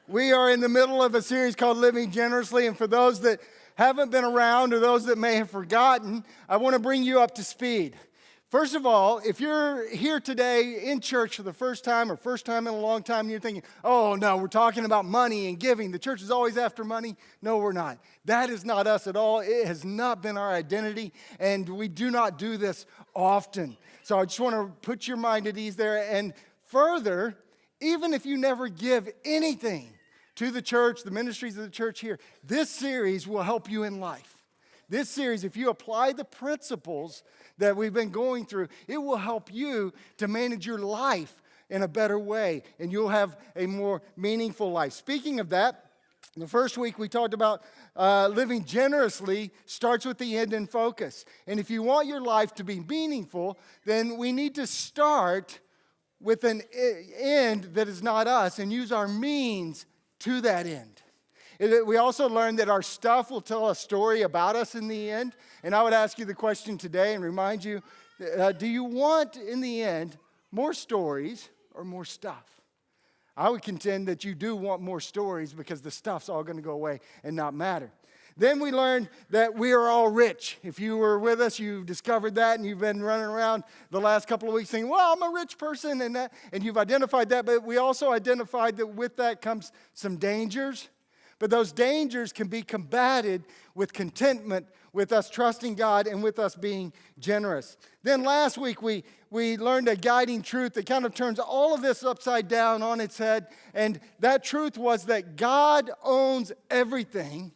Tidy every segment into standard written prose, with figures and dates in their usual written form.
We are in the middle of a series called Living Generously, and for those that haven't been around or those that may have forgotten, I want to bring you up to speed. First of all, if you're here today in church for the first time or first time in a long time, and you're thinking, oh no, we're talking about money and giving. The church is always after money. No, we're not. That is not us at all. It has not been our identity, and we do not do this often. So I just want to put your mind at ease there. And further, even if you never give anything to the church, the ministries of the church here, this series will help you in life. This series, if you apply the principles that we've been going through, it will help you to manage your life in a better way, and you'll have a more meaningful life. Speaking of that, the first week we talked about living generously starts with the end in focus. And if you want your life to be meaningful, then we need to start with an end that is not us and use our means to that end. We also learned that our stuff will tell a story about us in the end. And I would ask you the question today and remind you, do you want in the end more stories or more stuff? I would contend that you do want more stories because the stuff's all going to go away and not matter. Then we learned that we are all rich. If you were with us, you've discovered that, and you've been running around the last couple of weeks saying, well, I'm a rich person, and you've identified that. But we also identified that with that comes some dangers. But those dangers can be combated with contentment, with us trusting God, and with us being generous. Then last week, we learned a guiding truth that kind of turns all of this upside down on its head. And that truth was that God owns everything,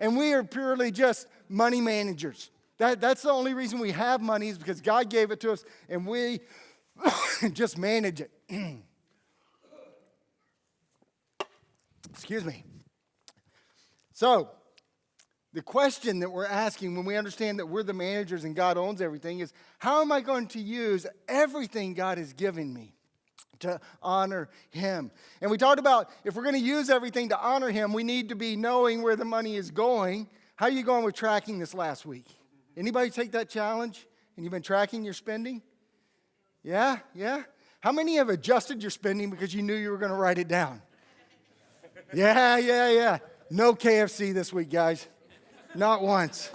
and we are purely just money managers. That's the only reason we have money is because God gave it to us, and we just manage it. Excuse me. So, the question that we're asking when we understand that we're the managers and God owns everything is, how am I going to use everything God has given me to honor Him? And we talked about if we're going to use everything to honor Him, we need to be knowing where the money is going. How are you going with tracking this last week? Anybody take that challenge and you've been tracking your spending? Yeah? How many have adjusted your spending because you knew you were going to write it down? Yeah. No KFC this week, guys. Not once.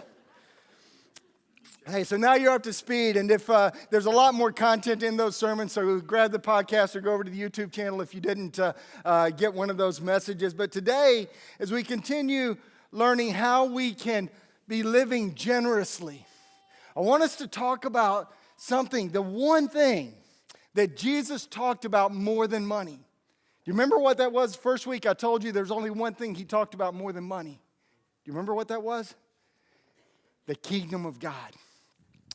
Hey, so now you're up to speed, and if there's a lot more content in those sermons, so grab the podcast or go over to the YouTube channel if you didn't get one of those messages. But today, as we continue learning how we can be living generously, I want us to talk about something, the one thing that Jesus talked about more than money. Do you remember what that was? First week I told you there's only one thing He talked about more than money. Do you remember what that was? The kingdom of God.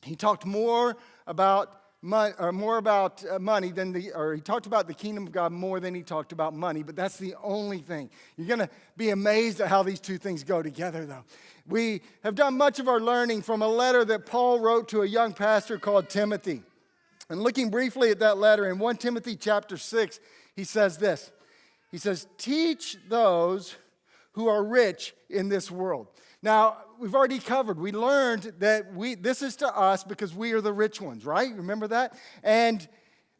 He talked more about money than He talked about the kingdom of God more than He talked about money, but that's the only thing. You're going to be amazed at how these two things go together, though. We have done much of our learning from a letter that Paul wrote to a young pastor called Timothy. And looking briefly at that letter, in 1 Timothy chapter 6, he says this. He says, teach those who are rich in this world. Now, we've already covered. We learned that this is to us because we are the rich ones, right? Remember that? And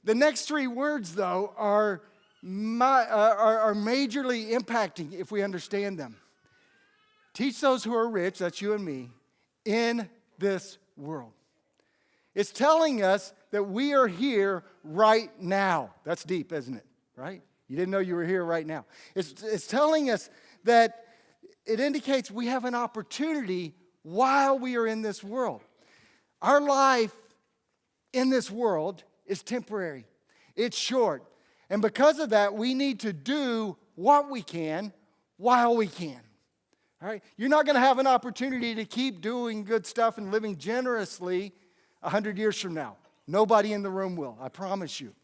the next three words, though, are majorly impacting if we understand them. Teach those who are rich, that's you and me, in this world. It's telling us that we are here right now. That's deep, isn't it? Right? You didn't know you were here right now. It's telling us that it indicates we have an opportunity while we are in this world. Our life in this world is temporary. It's short. And because of that, we need to do what we can while we can. All right? You're not going to have an opportunity to keep doing good stuff and living generously 100 years from now. Nobody in the room will, I promise you.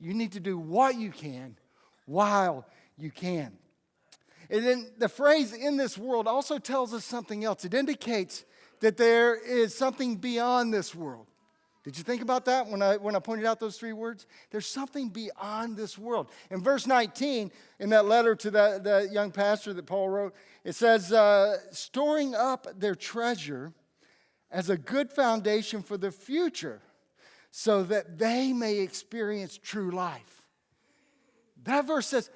You need to do what you can while you can. And then the phrase in this world also tells us something else. It indicates that there is something beyond this world. Did you think about that when I pointed out those three words? There's something beyond this world. In verse 19, in that letter to that young pastor that Paul wrote, it says, storing up their treasure as a good foundation for the future, so that they may experience true life. That verse says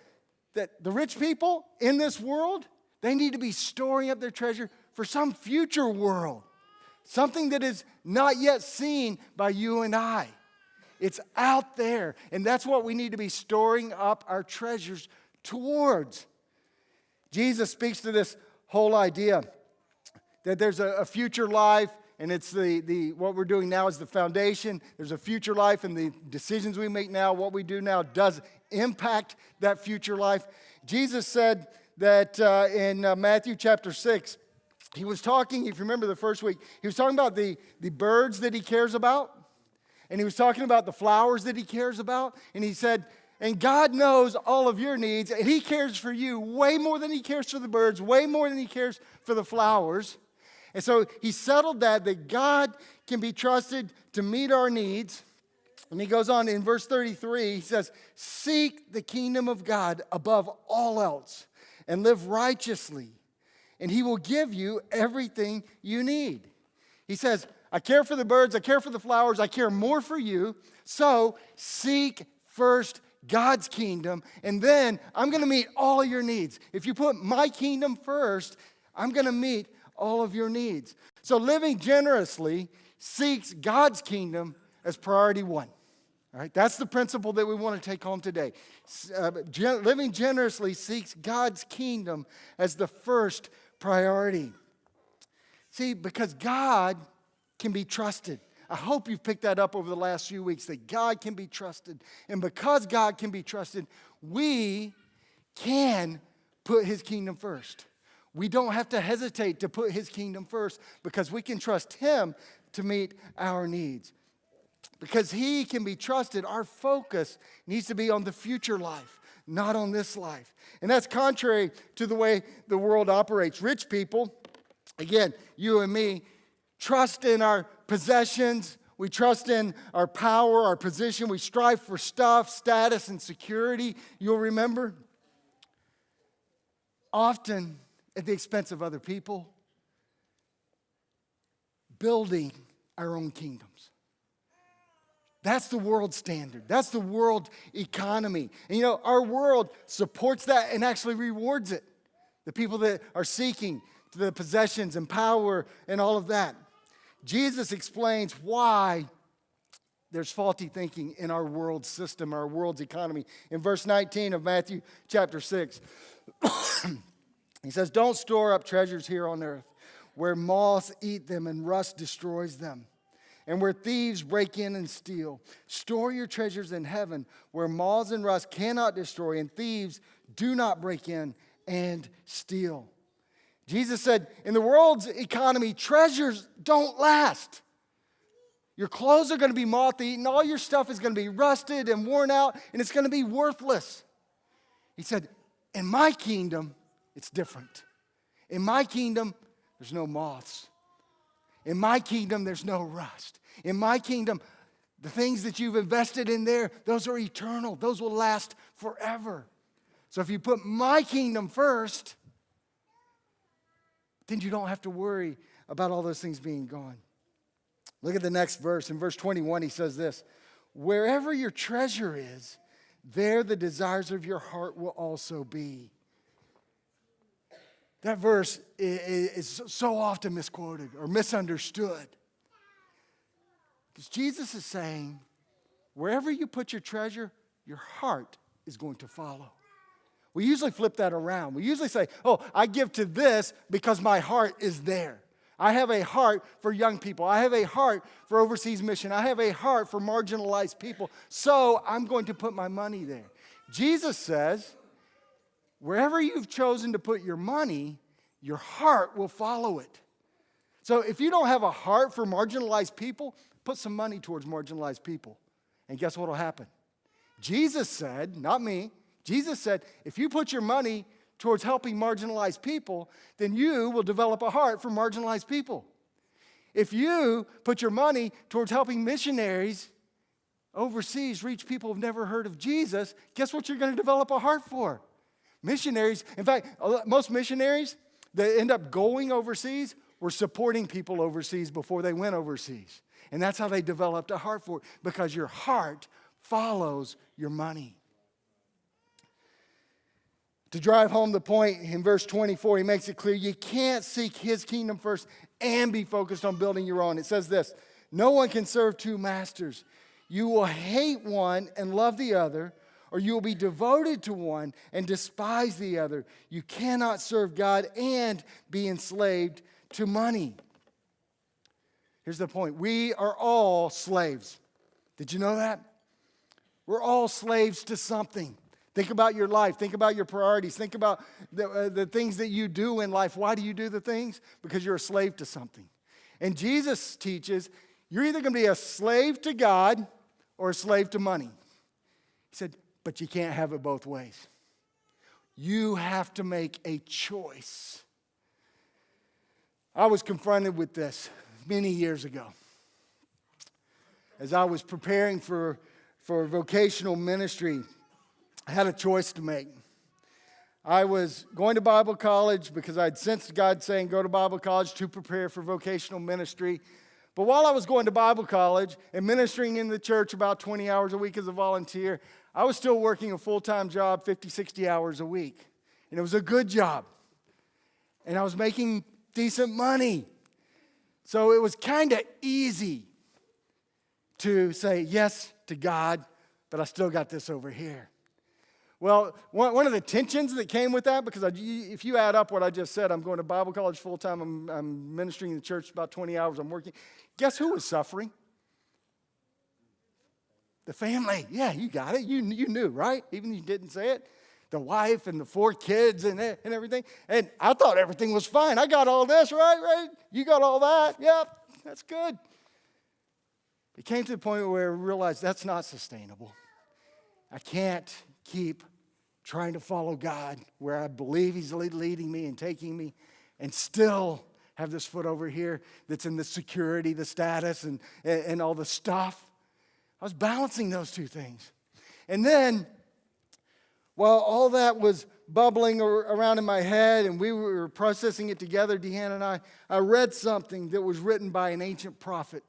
that the rich people in this world, they need to be storing up their treasure for some future world, something that is not yet seen by you and I. It's out there, and that's what we need to be storing up our treasures towards. Jesus speaks to this whole idea that there's a future life, and it's the what we're doing now is the foundation. There's a future life, and the decisions we make now, what we do now, does impact that future life. Jesus said that in Matthew chapter 6, he was talking, if you remember the first week, he was talking about the birds that he cares about, and he was talking about the flowers that he cares about, and he said, and God knows all of your needs, and he cares for you way more than he cares for the birds, way more than he cares for the flowers. And so he settled that God can be trusted to meet our needs. And he goes on in verse 33, he says, seek the kingdom of God above all else and live righteously, and he will give you everything you need. He says, I care for the birds, I care for the flowers, I care more for you, so seek first God's kingdom, and then I'm going to meet all of your needs. If you put my kingdom first, I'm going to meet all of your needs. So living generously seeks God's kingdom as priority one. All right, that's the principle that we want to take home today. Living generously seeks God's kingdom as the first priority. See, because God can be trusted. I hope you've picked that up over the last few weeks, that God can be trusted. And because God can be trusted, we can put his kingdom first. We don't have to hesitate to put his kingdom first because we can trust him to meet our needs. Because he can be trusted, our focus needs to be on the future life, not on this life. And that's contrary to the way the world operates. Rich people, again, you and me, trust in our possessions. We trust in our power, our position. We strive for stuff, status, and security. You'll remember, often at the expense of other people, building our own kingdoms. That's the world standard. That's the world economy. And you know, our world supports that and actually rewards it. The people that are seeking the possessions and power and all of that. Jesus explains why there's faulty thinking in our world system, our world's economy. In verse 19 of Matthew chapter 6, he says, don't store up treasures here on earth where moths eat them and rust destroys them, and where thieves break in and steal. Store your treasures in heaven where moths and rust cannot destroy and thieves do not break in and steal. Jesus said, in the world's economy, treasures don't last. Your clothes are going to be moth-eaten. All your stuff is going to be rusted and worn out, and it's going to be worthless. He said, in my kingdom, it's different. In my kingdom, there's no moths. In my kingdom, there's no rust. In my kingdom, the things that you've invested in there, those are eternal. Those will last forever. So if you put my kingdom first, then you don't have to worry about all those things being gone. Look at the next verse. In verse 21, he says this, wherever your treasure is, there the desires of your heart will also be. That verse is so often misquoted or misunderstood. Because Jesus is saying, wherever you put your treasure, your heart is going to follow. We usually flip that around. We usually say, oh, I give to this because my heart is there. I have a heart for young people. I have a heart for overseas mission. I have a heart for marginalized people. So I'm going to put my money there. Jesus says, wherever you've chosen to put your money, your heart will follow it. So if you don't have a heart for marginalized people, put some money towards marginalized people. And guess what will happen? Jesus said, not me, Jesus said, if you put your money towards helping marginalized people, then you will develop a heart for marginalized people. If you put your money towards helping missionaries overseas reach people who've never heard of Jesus, guess what you're going to develop a heart for? Missionaries. In fact, most missionaries that end up going overseas were supporting people overseas before they went overseas. And that's how they developed a heart for it, because your heart follows your money. To drive home the point, in verse 24, he makes it clear you can't seek his kingdom first and be focused on building your own. It says this, no one can serve two masters. You will hate one and love the other, or you will be devoted to one and despise the other. You cannot serve God and be enslaved to money. Here's the point. We are all slaves. Did you know that? We're all slaves to something. Think about your life. Think about your priorities. Think about the things that you do in life. Why do you do the things? Because you're a slave to something. And Jesus teaches you're either going to be a slave to God or a slave to money. He said, but you can't have it both ways. You have to make a choice. I was confronted with this many years ago as I was preparing for vocational ministry. I had a choice to make. I was going to Bible college because I'd sensed God saying go to Bible college to prepare for vocational ministry. But while I was going to Bible college and ministering in the church about 20 hours a week as a volunteer, I was still working a full-time job, 50, 60 hours a week. And it was a good job. And I was making decent money. So it was kind of easy to say yes to God, but I still got this over here. Well, one of the tensions that came with that, because if you add up what I just said, I'm going to Bible college full-time, I'm ministering in the church about 20 hours, I'm working. Guess who was suffering? The family. Yeah, you got it. You knew, right? Even if you didn't say it. The wife and the 4 kids and everything. And I thought everything was fine. I got all this, right? You got all that. Yep, that's good. It came to the point where I realized that's not sustainable. I can't keep trying to follow God where I believe He's leading me and taking me and still have this foot over here that's in the security, the status, and all the stuff. I was balancing those two things. And then, while all that was bubbling around in my head and we were processing it together, Deanna and I read something that was written by an ancient prophet.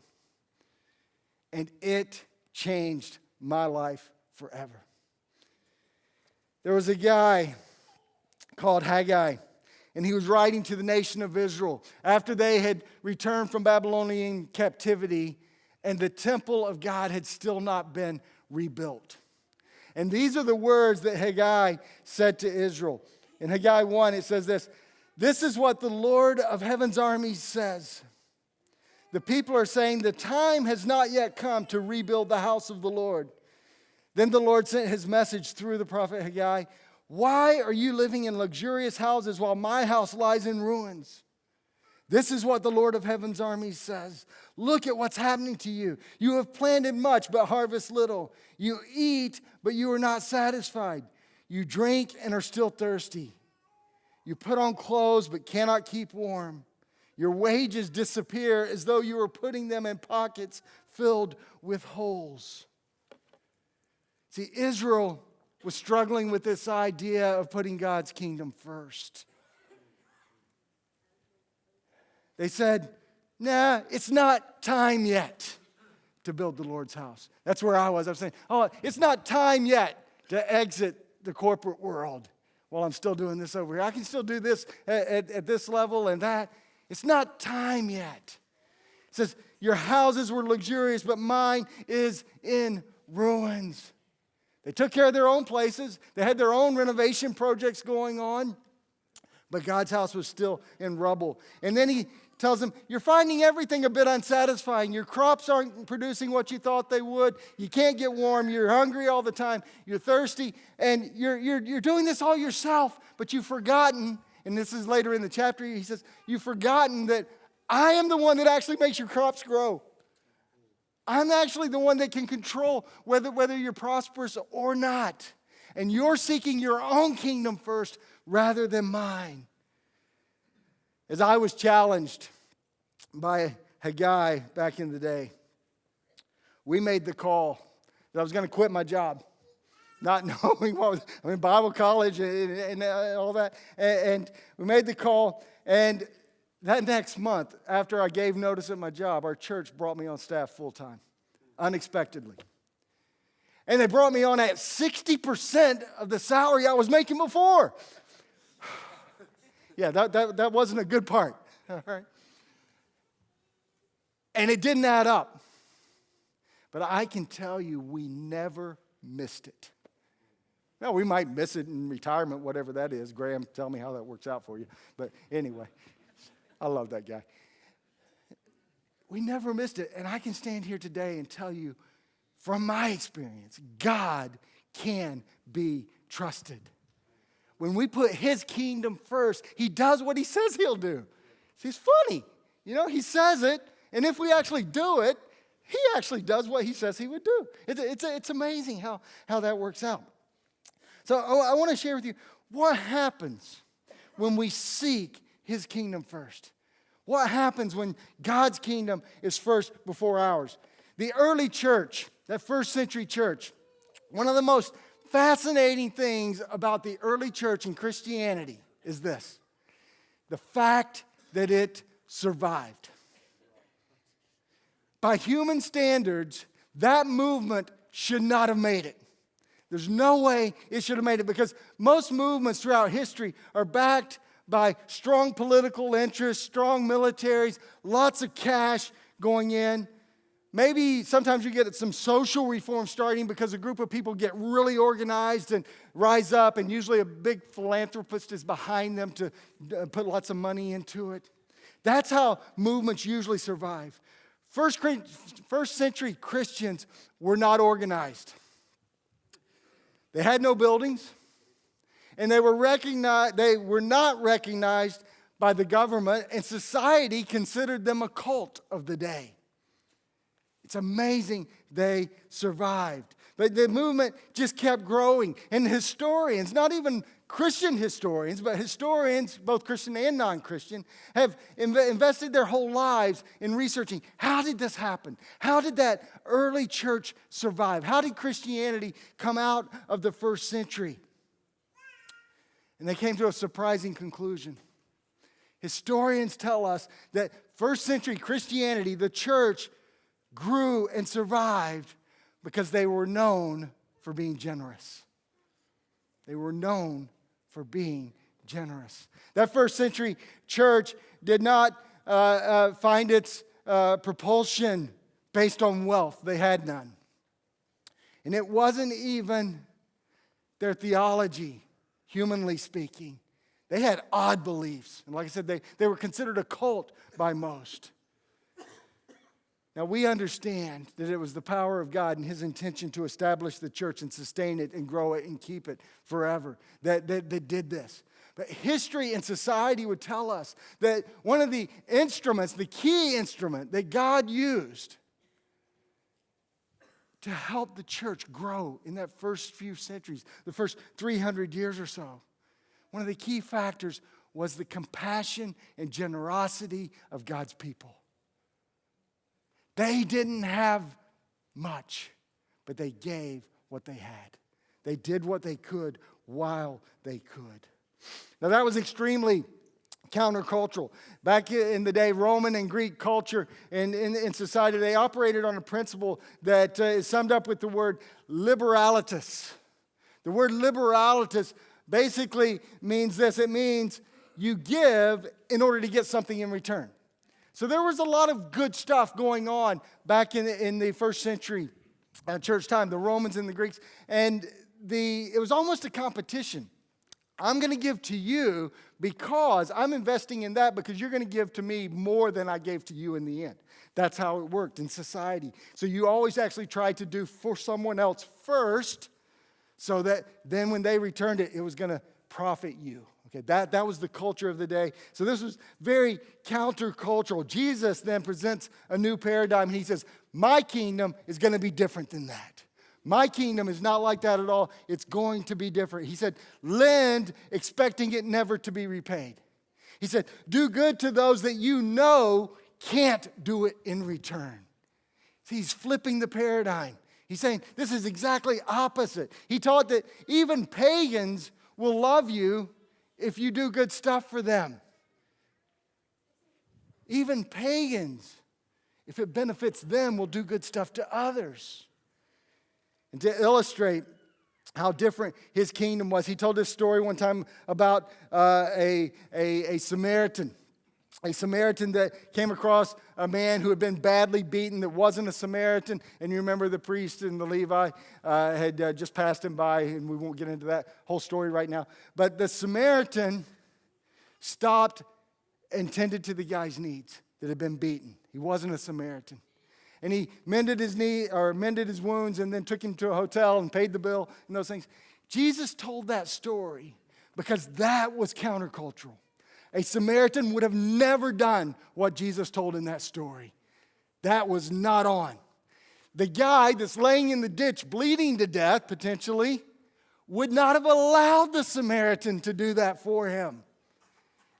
And it changed my life forever. There was a guy called Haggai, and he was writing to the nation of Israel after they had returned from Babylonian captivity, and the temple of God had still not been rebuilt. And these are the words that Haggai said to Israel. In Haggai 1, it says this, "This is what the Lord of heaven's armies says. The people are saying the time has not yet come to rebuild the house of the Lord." Then the Lord sent his message through the prophet Haggai. "Why are you living in luxurious houses while my house lies in ruins? This is what the Lord of heaven's armies says. Look at what's happening to you. You have planted much but harvest little. You eat, but you are not satisfied. You drink and are still thirsty. You put on clothes but cannot keep warm. Your wages disappear as though you were putting them in pockets filled with holes." See, Israel was struggling with this idea of putting God's kingdom first. They said, nah, it's not time yet to build the Lord's house. That's where I was. I was saying, it's not time yet to exit the corporate world while I'm still doing this over here. I can still do this at this level and that. It's not time yet. It says, your houses were luxurious, but mine is in ruins. They took care of their own places. They had their own renovation projects going on. But God's house was still in rubble. And then he tells them, you're finding everything a bit unsatisfying. Your crops aren't producing what you thought they would. You can't get warm. You're hungry all the time. You're thirsty. And you're doing this all yourself. But you've forgotten, and this is later in the chapter, he says, you've forgotten that I am the one that actually makes your crops grow. I'm actually the one that can control whether you're prosperous or not. And you're seeking your own kingdom first rather than mine. As I was challenged by Haggai back in the day, we made the call that I was going to quit my job, not knowing what was, Bible college and all that. And we made the call, and that next month, after I gave notice at my job, our church brought me on staff full-time, unexpectedly. And they brought me on at 60% of the salary I was making before. Yeah, that wasn't a good part. All right. And it didn't add up. But I can tell you, we never missed it. Now, we might miss it in retirement, whatever that is. Graham, tell me how that works out for you. But anyway, I love that guy. We never missed it. And I can stand here today and tell you, from my experience, God can be trusted. When we put his kingdom first, he does what he says he'll do. He's funny. You know, he says it, and if we actually do it, he actually does what he says he would do. It's amazing how that works out. So I want to share with you what happens when we seek his kingdom first. What happens when God's kingdom is first before ours? The early church, that first century church, one of the most fascinating things about the early church and Christianity is this: the fact that it survived. By human standards, that movement should not have made it. There's no way it should have made it, because most movements throughout history are backed by strong political interests, strong militaries, lots of cash going in. Maybe sometimes you get some social reform starting because a group of people get really organized and rise up, and usually a big philanthropist is behind them to put lots of money into it. That's how movements usually survive. First century Christians were not organized. They had no buildings, and they were not recognized by the government, and society considered them a cult of the day. It's amazing they survived. But the movement just kept growing, and historians, not even Christian historians, but historians, both Christian and non-Christian, have invested their whole lives in researching, how did this happen? How did that early church survive? How did Christianity come out of the first century? And they came to a surprising conclusion. Historians tell us that first century Christianity, the church, grew and survived because they were known for being generous. They were known for being generous. That first century church did not find its propulsion based on wealth. They had none. And it wasn't even their theology, humanly speaking. They had odd beliefs. And like I said, they were considered a cult by most. Now, we understand that it was the power of God and his intention to establish the church and sustain it and grow it and keep it forever that did this. But history and society would tell us that one of the instruments, the key instrument that God used to help the church grow in that first few centuries, the first 300 years or so, one of the key factors was the compassion and generosity of God's people. They didn't have much, but they gave what they had. They did what they could while they could. Now, that was extremely countercultural. Back in the day, Roman and Greek culture and in society, they operated on a principle that is summed up with the word liberalitas. The word liberalitas basically means this. It means you give in order to get something in return. So there was a lot of good stuff going on back in the first century church time, the Romans and the Greeks. And it was almost a competition. I'm going to give to you because I'm investing in that, because you're going to give to me more than I gave to you in the end. That's how it worked in society. So you always actually tried to do for someone else first, so that then when they returned it, it was going to profit you. Okay, that was the culture of the day. So this was very countercultural. Jesus then presents a new paradigm. He says, my kingdom is going to be different than that. My kingdom is not like that at all. It's going to be different. He said, lend, expecting it never to be repaid. He said, do good to those that you know can't do it in return. See, he's flipping the paradigm. He's saying this is exactly opposite. He taught that even pagans will love you if you do good stuff for them. Even pagans, if it benefits them, will do good stuff to others. And to illustrate how different his kingdom was, he told this story one time about a Samaritan. A Samaritan that came across a man who had been badly beaten that wasn't a Samaritan. And you remember the priest and the Levi had just passed him by, and we won't get into that whole story right now. But the Samaritan stopped and tended to the guy's needs that had been beaten. He wasn't a Samaritan. And he mended his knee or mended his wounds and then took him to a hotel and paid the bill and those things. Jesus told that story because that was countercultural. A Samaritan would have never done what Jesus told in that story. That was not on. The guy that's laying in the ditch bleeding to death, potentially, would not have allowed the Samaritan to do that for him.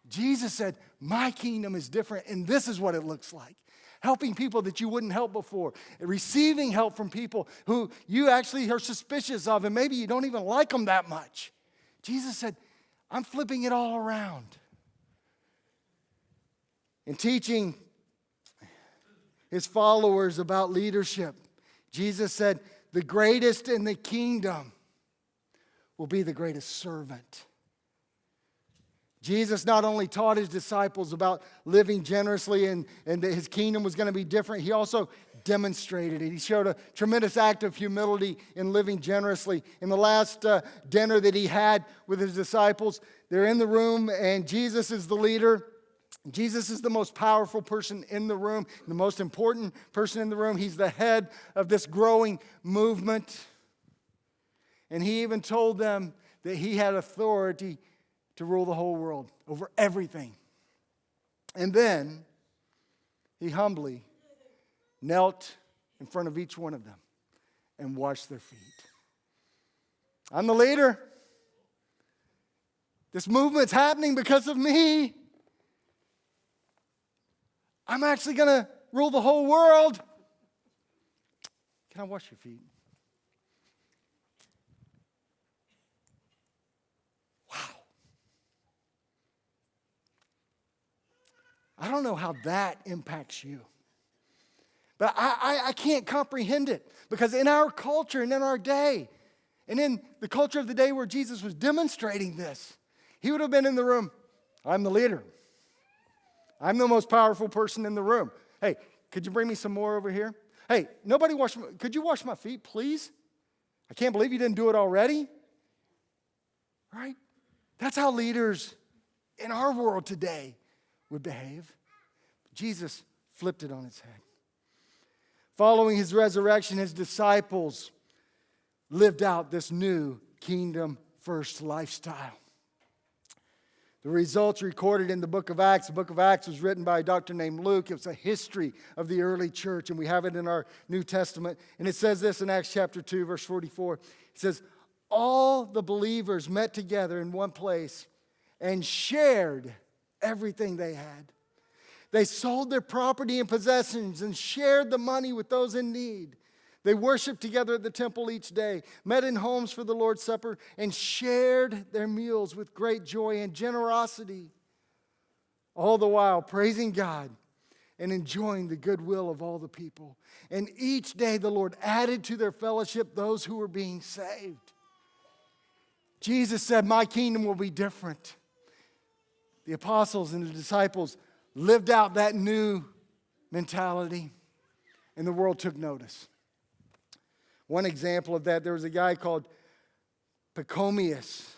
Jesus said, my kingdom is different, and this is what it looks like. Helping people that you wouldn't help before. Receiving help from people who you actually are suspicious of, and maybe you don't even like them that much. Jesus said, I'm flipping it all around. In teaching his followers about leadership, Jesus said, the greatest in the kingdom will be the greatest servant. Jesus not only taught his disciples about living generously and that his kingdom was going to be different, he also demonstrated it. He showed a tremendous act of humility in living generously. In the last dinner that he had with his disciples, they're in the room and Jesus is the leader. Jesus is the most powerful person in the room, the most important person in the room. He's the head of this growing movement. And he even told them that he had authority to rule the whole world over everything. And then he humbly knelt in front of each one of them and washed their feet. I'm the leader. This movement's happening because of me. I'm actually going to rule the whole world. Can I wash your feet? Wow. I don't know how that impacts you. But I can't comprehend it. Because in our culture and in our day, and in the culture of the day where Jesus was demonstrating this, he would have been in the room. I'm the leader. I'm the most powerful person in the room. Hey, could you bring me some more over here? Hey, could you wash my feet, please? I can't believe you didn't do it already. Right? That's how leaders in our world today would behave. Jesus flipped it on its head. Following his resurrection, his disciples lived out this new kingdom-first lifestyle. The results recorded in the book of Acts. The book of Acts was written by a doctor named Luke. It was a history of the early church, and we have it in our New Testament. And it says this in Acts chapter 2, verse 44. It says, all the believers met together in one place and shared everything they had. They sold their property and possessions and shared the money with those in need. They worshiped together at the temple each day, met in homes for the Lord's Supper, and shared their meals with great joy and generosity, all the while praising God and enjoying the goodwill of all the people. And each day the Lord added to their fellowship those who were being saved. Jesus said, my kingdom will be different. The apostles and the disciples lived out that new mentality, and the world took notice. One example of that, there was a guy called Pachomius.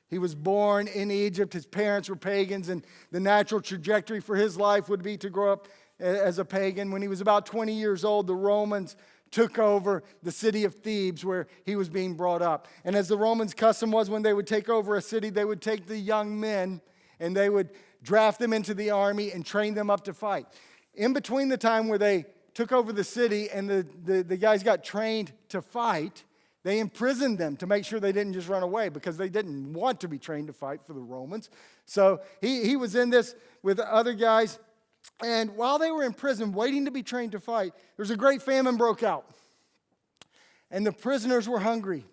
He was born in Egypt. His parents were pagans, and the natural trajectory for his life would be to grow up as a pagan. When he was about 20 years old, the Romans took over the city of Thebes where he was being brought up. And as the Romans' custom was, when they would take over a city, they would take the young men and they would draft them into the army and train them up to fight. In between the time where they took over the city and the guys got trained to fight, they imprisoned them to make sure they didn't just run away because they didn't want to be trained to fight for the Romans. So he was in this with other guys. And while they were in prison waiting to be trained to fight, there's a great famine broke out. And the prisoners were hungry.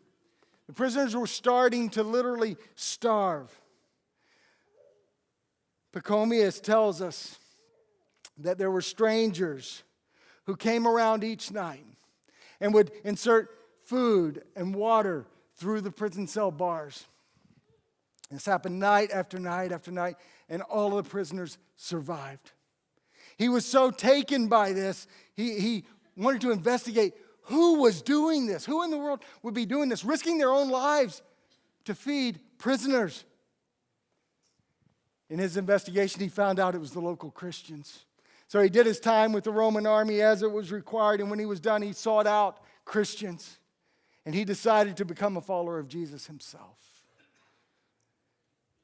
The prisoners were starting to literally starve. Pachomius tells us that there were strangers who came around each night and would insert food and water through the prison cell bars. This happened night after night after night, and all of the prisoners survived. He was so taken by this, he wanted to investigate who was doing this. Who in the world would be doing this, risking their own lives to feed prisoners? In his investigation, he found out it was the local Christians. So he did his time with the Roman army as it was required, and when he was done, he sought out Christians, and he decided to become a follower of Jesus himself.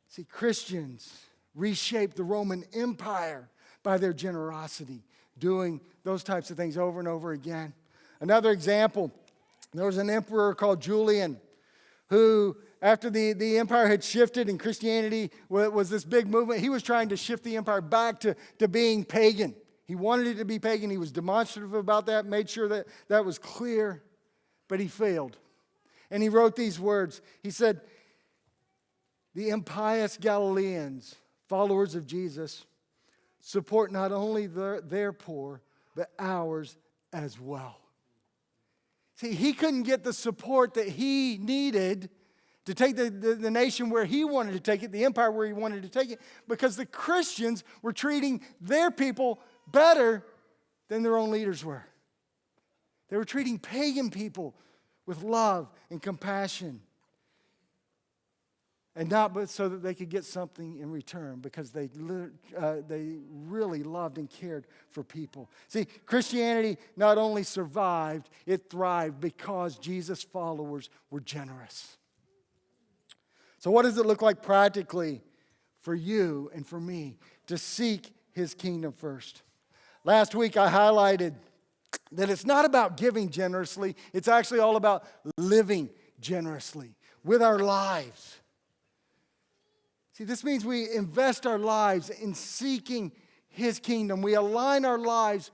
See, Christians reshaped the Roman Empire by their generosity, doing those types of things over and over again. Another example, there was an emperor called Julian who, after the empire had shifted and Christianity was this big movement, he was trying to shift the empire back to being pagan. He wanted it to be pagan. He was demonstrative about that, made sure that that was clear, but he failed. And he wrote these words. He said, "The impious Galileans, followers of Jesus, support not only their poor, but ours as well." See, he couldn't get the support that he needed to take the nation where he wanted to take it, the empire where he wanted to take it, because the Christians were treating their people better than their own leaders were. They were treating pagan people with love and compassion. And not but so that they could get something in return, because they really loved and cared for people. See, Christianity not only survived, it thrived because Jesus' followers were generous. So what does it look like practically for you and for me to seek His kingdom first? Last week I highlighted that it's not about giving generously, it's actually all about living generously with our lives. See, this means we invest our lives in seeking His kingdom. We align our lives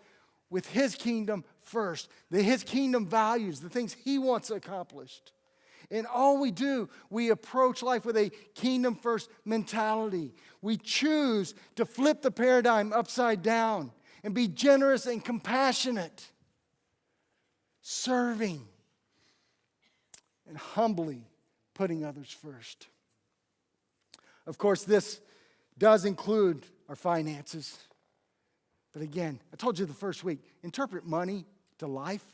with His kingdom first, His kingdom values, the things He wants accomplished. And all we do, we approach life with a kingdom first mentality. We choose to flip the paradigm upside down and be generous and compassionate, serving and humbly putting others first. Of course, this does include our finances. But again, I told you the first week, interpret money to life,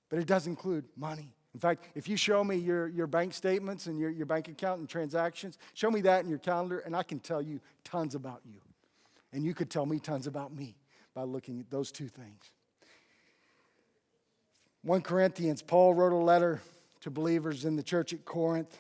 but it does include money. In fact, if you show me your bank statements and your bank account and transactions, show me that in your calendar, and I can tell you tons about you. And you could tell me tons about me by looking at those two things. 1 Corinthians, Paul wrote a letter to believers in the church at Corinth.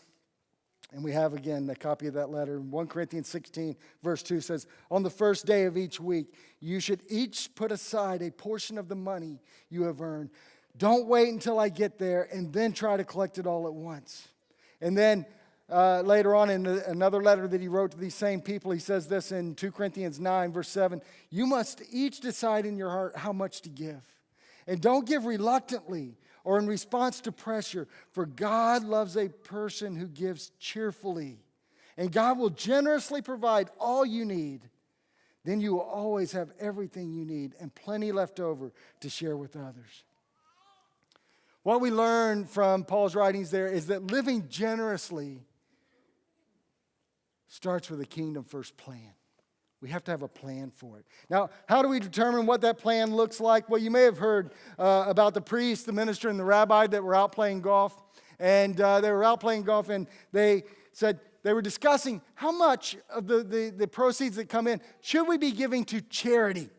And we have, again, a copy of that letter. 1 Corinthians 16, verse 2 says, "On the first day of each week, you should each put aside a portion of the money you have earned. Don't wait until I get there and then try to collect it all at once." And then later on in another letter that he wrote to these same people, he says this in 2 Corinthians 9, verse 7, "You must each decide in your heart how much to give. And don't give reluctantly or in response to pressure, for God loves a person who gives cheerfully. And God will generously provide all you need. Then you will always have everything you need and plenty left over to share with others." What we learn from Paul's writings there is that living generously starts with a kingdom first plan. We have to have a plan for it. Now, how do we determine what that plan looks like? Well, you may have heard about the priest, the minister, and the rabbi that were out playing golf. And they were out playing golf, and they said they were discussing how much of the proceeds that come in should we be giving to charity.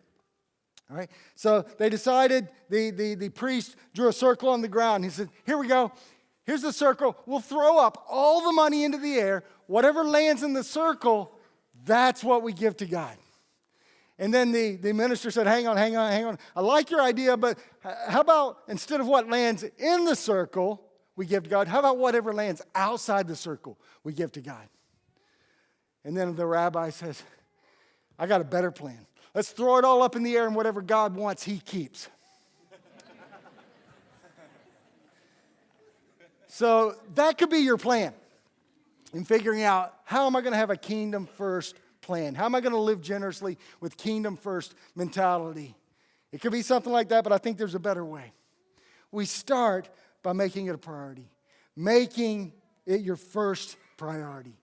All right. So they decided, the priest drew a circle on the ground. He said, "Here we go. Here's the circle. We'll throw up all the money into the air. Whatever lands in the circle, that's what we give to God." And then the minister said, hang on. I like your idea, but how about instead of what lands in the circle, we give to God, how about whatever lands outside the circle, we give to God? And then the rabbi says, "I got a better plan. Let's throw it all up in the air, and whatever God wants, He keeps." So that could be your plan in figuring out, how am I going to have a kingdom first plan? How am I going to live generously with kingdom first mentality? It could be something like that, but I think there's a better way. We start by making it a priority. Making it your first priority.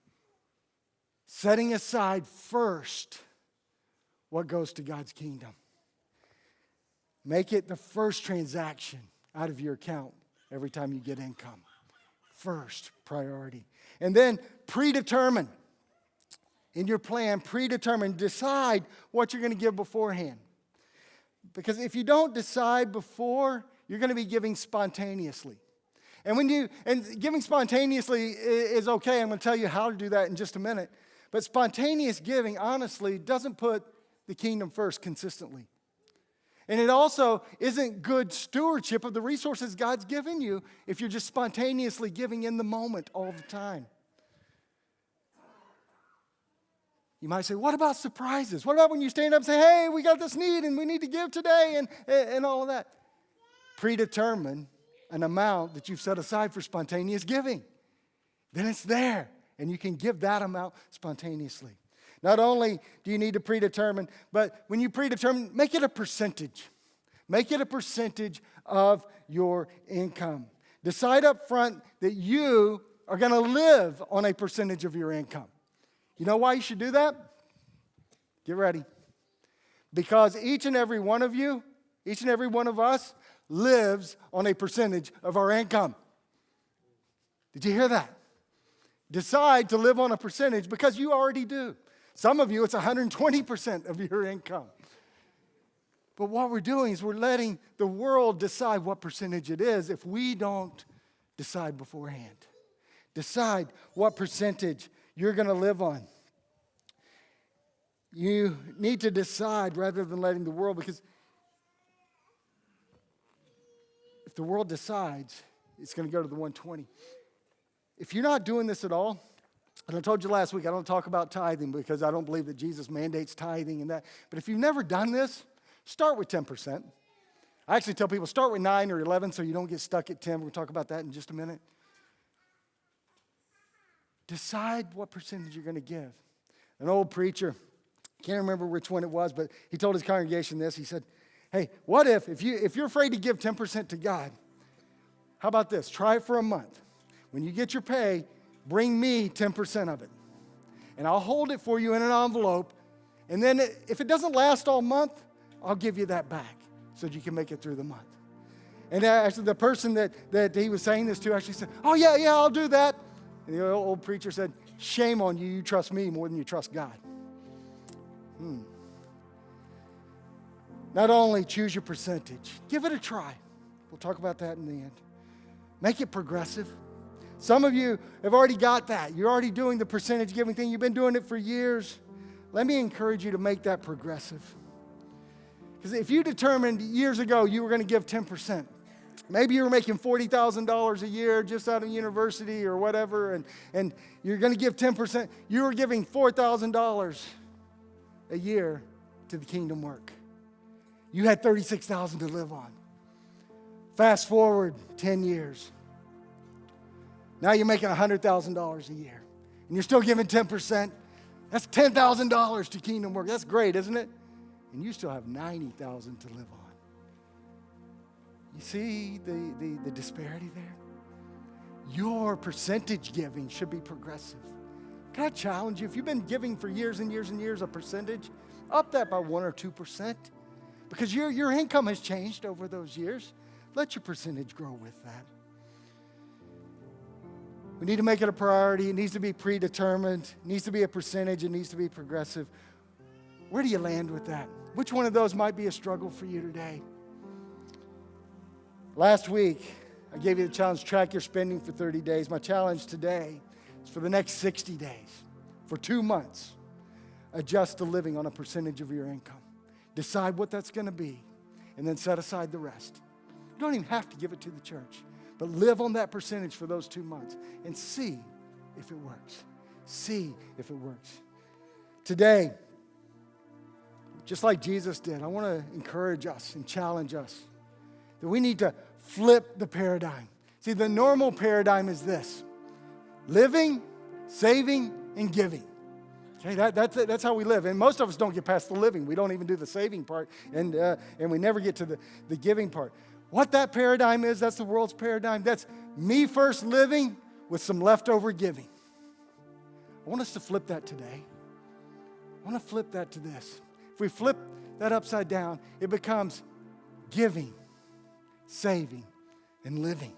Setting aside first what goes to God's kingdom. Make it the first transaction out of your account every time you get income. First priority. And then predetermine. In your plan, predetermine. Decide what you're going to give beforehand. Because if you don't decide before, you're going to be giving spontaneously. And giving spontaneously is okay. I'm going to tell you how to do that in just a minute. But spontaneous giving, honestly, doesn't put the kingdom first consistently. And it also isn't good stewardship of the resources God's given you if you're just spontaneously giving in the moment all the time. You might say, what about surprises? What about when you stand up and say, hey, we got this need and we need to give today and all of that? Predetermine an amount that you've set aside for spontaneous giving. Then it's there, and you can give that amount spontaneously. Not only do you need to predetermine, but when you predetermine, make it a percentage. Make it a percentage of your income. Decide up front that you are going to live on a percentage of your income. You know why you should do that? Get ready. Because each and every one of you, each and every one of us, lives on a percentage of our income. Did you hear that? Decide to live on a percentage because you already do. Some of you, it's 120% of your income. But what we're doing is we're letting the world decide what percentage it is if we don't decide beforehand. Decide what percentage you're going to live on. You need to decide rather than letting the world, because if the world decides, it's going to go to the 120. If you're not doing this at all, and I told you last week, I don't talk about tithing because I don't believe that Jesus mandates tithing and that. But if you've never done this, start with 10%. I actually tell people start with 9 or 11 so you don't get stuck at 10. We'll talk about that in just a minute. Decide what percentage you're going to give. An old preacher, can't remember which one it was, but he told his congregation this. He said, hey, what if you're afraid to give 10% to God, how about this? Try it for a month. When you get your pay, bring me 10% of it. And I'll hold it for you in an envelope. And then if it doesn't last all month, I'll give you that back so that you can make it through the month. And actually the person that he was saying this to actually said, oh, yeah, I'll do that. And the old preacher said, shame on you. You trust me more than you trust God. Not only choose your percentage, give it a try. We'll talk about that in the end. Make it progressive. Some of you have already got that. You're already doing the percentage giving thing. You've been doing it for years. Let me encourage you to make that progressive. Because if you determined years ago you were going to give 10%, maybe you were making $40,000 a year just out of university or whatever, and you're going to give 10%, you were giving $4,000 a year to the kingdom work. You had $36,000 to live on. Fast forward 10 years. Now you're making $100,000 a year. And you're still giving 10%. That's $10,000 to kingdom work. That's great, isn't it? And you still have $90,000 to live on. You see the disparity there? Your percentage giving should be progressive. Can I challenge you? If you've been giving for years and years and years a percentage, up that by 1 or 2%. Because your income has changed over those years. Let your percentage grow with that. We need to make it a priority. It needs to be predetermined. It needs to be a percentage. It needs to be progressive. Where do you land with that? Which one of those might be a struggle for you today? Last week, I gave you the challenge, track your spending for 30 days. My challenge today is for the next 60 days, for 2 months, adjust to living on a percentage of your income. Decide what that's going to be, and then set aside the rest. You don't even have to give it to the church, but live on that percentage for those 2 months and see if it works. See if it works. Today, just like Jesus did, I want to encourage us and challenge us that we need to flip the paradigm. See, the normal paradigm is this: living, saving, and giving. Okay, that's how we live. And most of us don't get past the living. We don't even do the saving part, and we never get to the giving part. What that paradigm is, that's the world's paradigm. That's me first living with some leftover giving. I want us to flip that today. I want to flip that to this. If we flip that upside down, it becomes giving, saving, and living.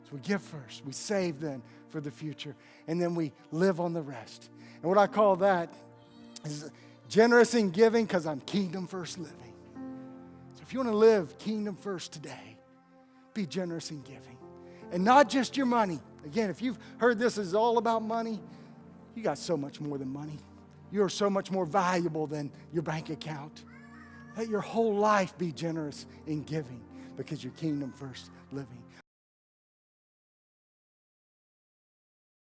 So we give first, we save then for the future, and then we live on the rest. And what I call that is generous in giving because I'm kingdom first living. So if you want to live kingdom first today, be generous in giving. And not just your money. Again, if you've heard this is all about money, you got so much more than money. You are so much more valuable than your bank account. Let your whole life be generous in giving because you're kingdom first living.